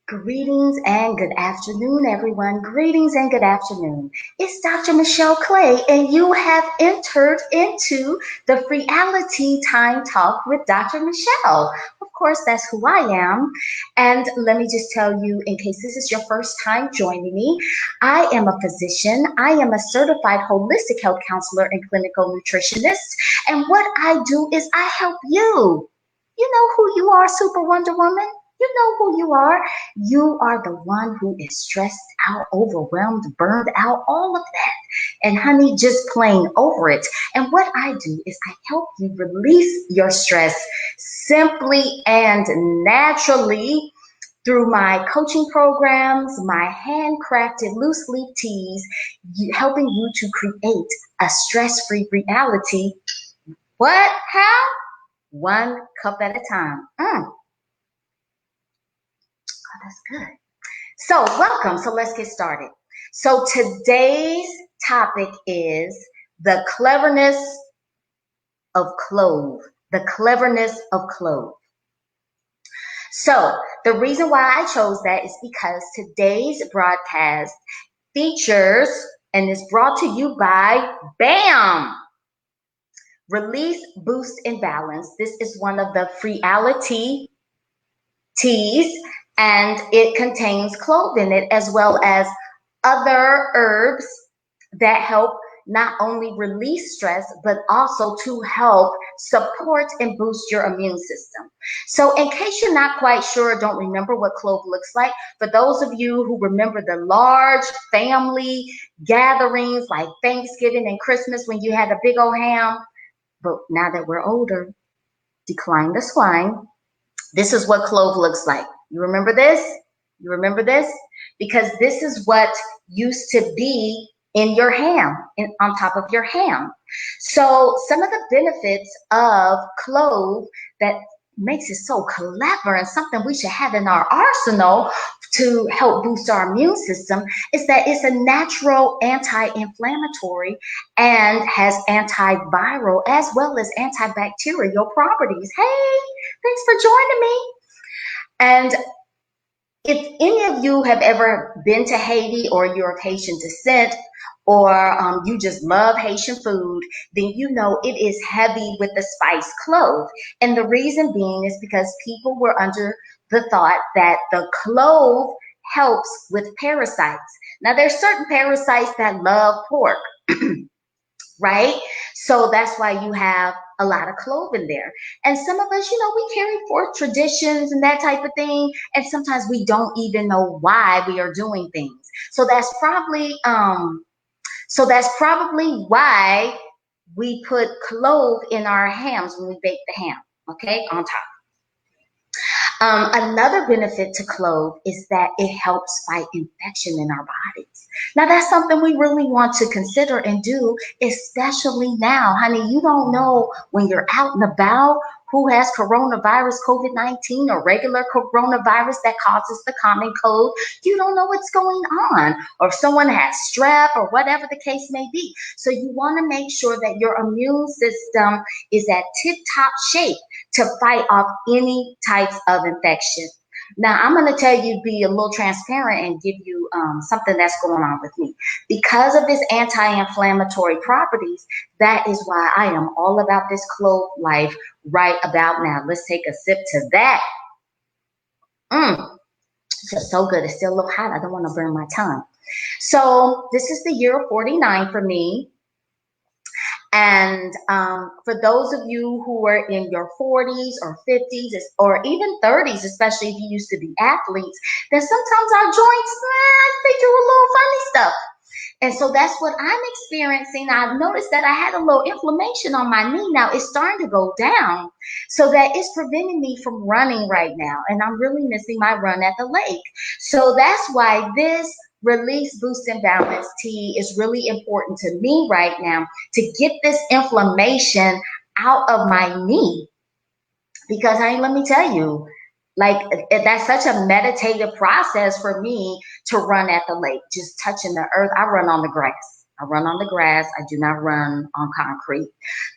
Greetings and good afternoon, everyone. Greetings and good afternoon. It's Dr. Michelle Clay, and you have entered into the FREEaliTEA Time Talk with Dr. Michelle. Of course, that's who I am. And let me just tell you, in case this is your first time joining me, I am a physician. I am a certified holistic health counselor and clinical nutritionist. And what I do is I help you. You know who you are, Super Wonder Woman? You know who you are. You are the one who is stressed out, overwhelmed, burned out, all of that. And honey, just plain over it. And what I do is I help you release your stress simply and naturally through my coaching programs, my handcrafted loose leaf teas, helping you to create a stress-free reality. What? How? One cup at a time. That's good. So welcome. So let's get started. So today's topic is the cleverness of clove. The cleverness of clove. So the reason why I chose that is because today's broadcast features and is brought to you by BAM! Release, Boost, and Balance. This is one of the FREEaliTEA teas, and it contains clove in it as well as other herbs that help not only release stress but also to help support and boost your immune system. So in case you're not quite sure, don't remember what clove looks like, for those of you who remember the large family gatherings like Thanksgiving and Christmas when you had a big old ham, but now that we're older, decline the swine. This is what clove looks like. You remember this? You remember this? Because this is what used to be in your ham, on top of your ham. So some of the benefits of clove that makes it so clever and something we should have in our arsenal to help boost our immune system is that it's a natural anti-inflammatory and has antiviral as well as antibacterial properties. Hey, thanks for joining me. And if any of you have ever been to Haiti or you're of Haitian descent, or you just love Haitian food, then you know it is heavy with the spice clove. And the reason being is because people were under the thought that the clove helps with parasites. Now there's certain parasites that love pork, right? So that's why you have a lot of clove in there. And some of us, we carry forth traditions and that type of thing. And sometimes we don't even know why we are doing things. So that's probably why we put clove in our hams when we bake the ham, okay, on top. Another benefit to clove is that it helps fight infection in our bodies. Now, that's something we really want to consider and do, especially now. Honey, you don't know when you're out and about who has coronavirus, COVID-19, or regular coronavirus that causes the common cold. You don't know what's going on, or if someone has strep or whatever the case may be. So you want to make sure that your immune system is at tip-top shape to fight off any types of infection. Now, I'm going to tell you, be a little transparent and give you something that's going on with me. Because of its anti-inflammatory properties, that is why I am all about this clove life right about now. Let's take a sip to that. It's so good. It's still a little hot. I don't want to burn my tongue. So this is the year of 49 for me. And for those of you who are in your 40s or 50s or even 30s, especially if you used to be athletes, then sometimes our joints, they do a little funny stuff. And so that's what I'm experiencing. I've noticed that I had a little inflammation on my knee. Now it's starting to go down, so that it's preventing me from running right now. And I'm really missing my run at the lake. So that's why this Release, Boost, and Balance tea is really important to me right now to get this inflammation out of my knee. Because let me tell you, like, that's such a meditative process for me to run at the lake, just touching the earth. I run on the grass. I run on the grass. I do not run on concrete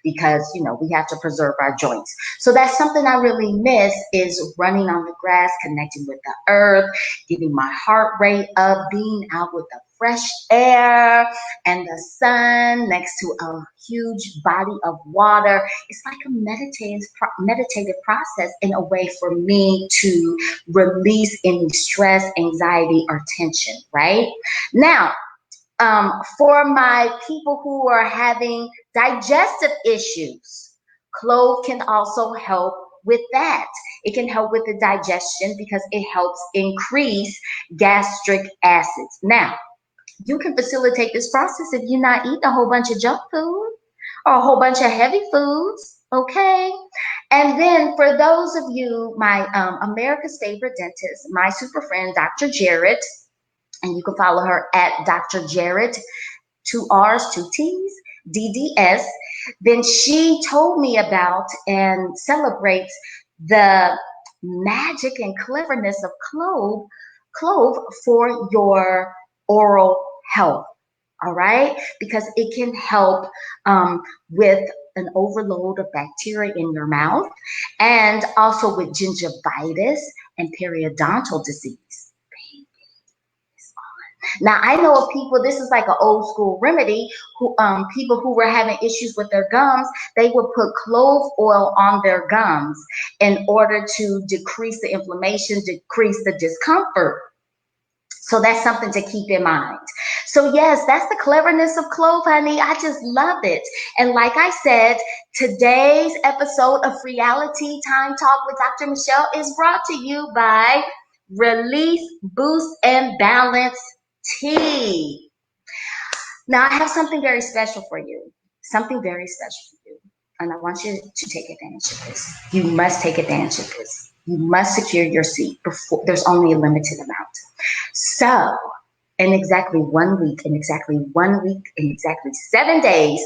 because, we have to preserve our joints. So that's something I really miss, is running on the grass, connecting with the earth, getting my heart rate up, being out with the fresh air and the sun next to a huge body of water. It's like a meditative process in a way for me to release any stress, anxiety, or tension, right? Now, for my people who are having digestive issues, clove can also help with that. It can help with the digestion because it helps increase gastric acids. Now, you can facilitate this process if you're not eating a whole bunch of junk food or a whole bunch of heavy foods, okay? And then for those of you, my America's favorite dentist, my super friend, Dr. Jarrett, and you can follow her at Dr. Jarrett, 2 R's, 2 T's, DDS. Then she told me about and celebrates the magic and cleverness of clove for your oral health. All right, because it can help with an overload of bacteria in your mouth, and also with gingivitis and periodontal disease. Now, I know of people, this is like an old school remedy, who people who were having issues with their gums, they would put clove oil on their gums in order to decrease the inflammation, decrease the discomfort. So that's something to keep in mind. So yes, that's the cleverness of clove, honey. I just love it. And like I said, today's episode of FREEaliTEA Time Talk with Dr. Michelle is brought to you by Release, Boost, and Balance Tea. Now I have something very special for you. Something very special for you. And I want you to take advantage of this. You must take advantage of this. You must secure your seat before there's only a limited amount. So, in exactly 1 week, in exactly 7 days,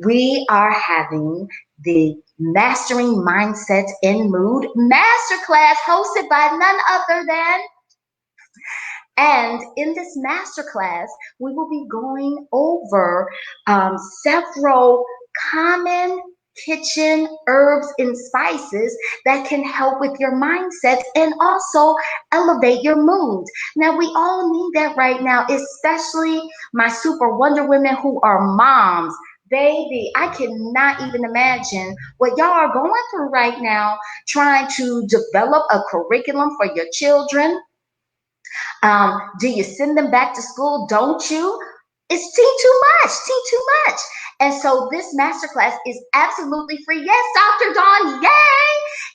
we are having the Mastering Mindset and Mood Masterclass hosted by none other than. And in this masterclass, we will be going over several common kitchen herbs and spices that can help with your mindset and also elevate your mood. Now, we all need that right now, especially my super wonder women who are moms. Baby, I cannot even imagine what y'all are going through right now, trying to develop a curriculum for your children. Do you send them back to school? Don't you? It's too much. And so this masterclass is absolutely free. Yes, Dr. Dawn, yay!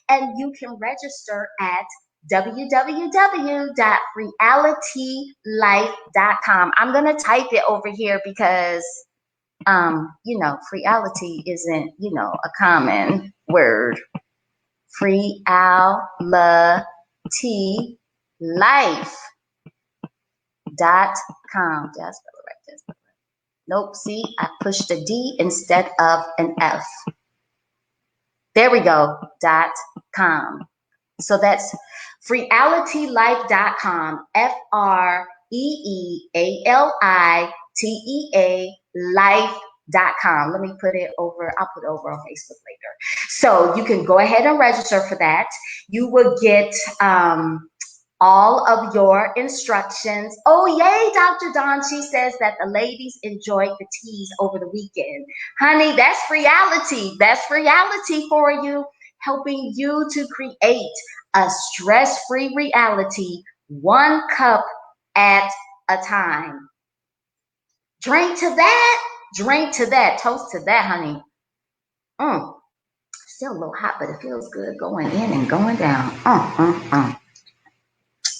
And you can register at www.freealitylife.com. I'm going to type it over here because, FREEaliTEA isn't, a common word. FREEalitylife.com. Did I spell it right? Nope. See, I pushed a D instead of an F. There we go. .com. So that's FREEalitylife.com. FREEaliTEA life.com. Let me put it over. I'll put it over on Facebook later. So you can go ahead and register for that. You will get all of your instructions. Oh, yay, Dr. Dawn. She says that the ladies enjoyed the teas over the weekend. Honey, that's FREEaliTEA. That's FREEaliTEA for you, helping you to create a stress-free reality, 1 cup at a time. Drink to that. Toast to that, honey. Still a little hot, but it feels good going in and going down.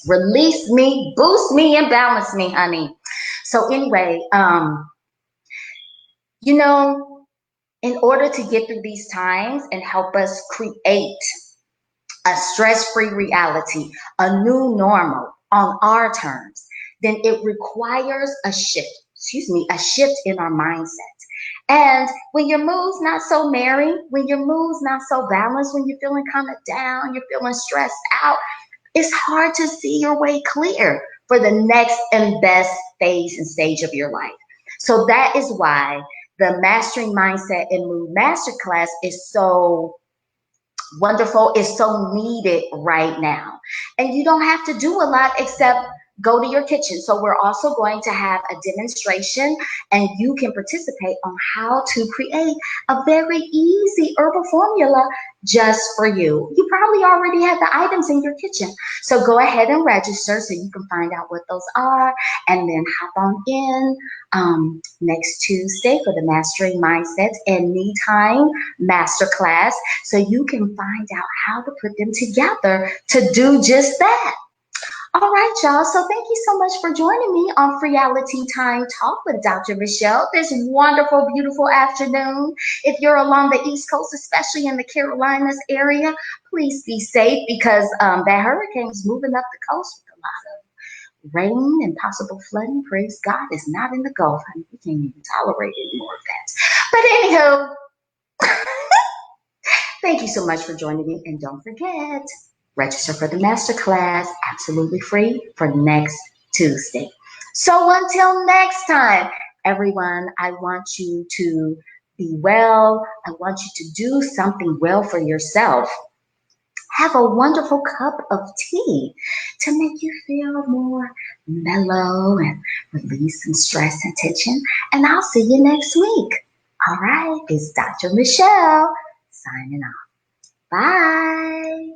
Release me, boost me, and balance me, honey. So anyway, in order to get through these times and help us create a stress-free reality, a new normal on our terms, then it requires a shift in our mindset. And when your mood's not so merry, when your mood's not so balanced, when you're feeling kind of down, you're feeling stressed out, it's hard to see your way clear for the next and best phase and stage of your life. So that is why the Mastering Mindset and Mood Masterclass is so wonderful, is so needed right now. And you don't have to do a lot except go to your kitchen. So we're also going to have a demonstration, and you can participate on how to create a very easy herbal formula just for you. You probably already have the items in your kitchen. So go ahead and register so you can find out what those are, and then hop on in next Tuesday for the Mastering Mindset and Me-Time Masterclass, so you can find out how to put them together to do just that. All right, y'all. So thank you so much for joining me on FREEaliTEA Time Talk with Dr. Michelle this wonderful, beautiful afternoon. If you're along the East Coast, especially in the Carolinas area, please be safe, because that hurricane is moving up the coast with a lot of rain and possible flooding. Praise God, it's not in the Gulf. I mean, we can't even tolerate any more of that. But anywho, thank you so much for joining me. And don't forget, register for the masterclass, absolutely free, for next Tuesday. So until next time, everyone, I want you to be well. I want you to do something well for yourself. Have a wonderful cup of tea to make you feel more mellow and release some stress and tension. And I'll see you next week. All right, it's Dr. Michelle signing off. Bye.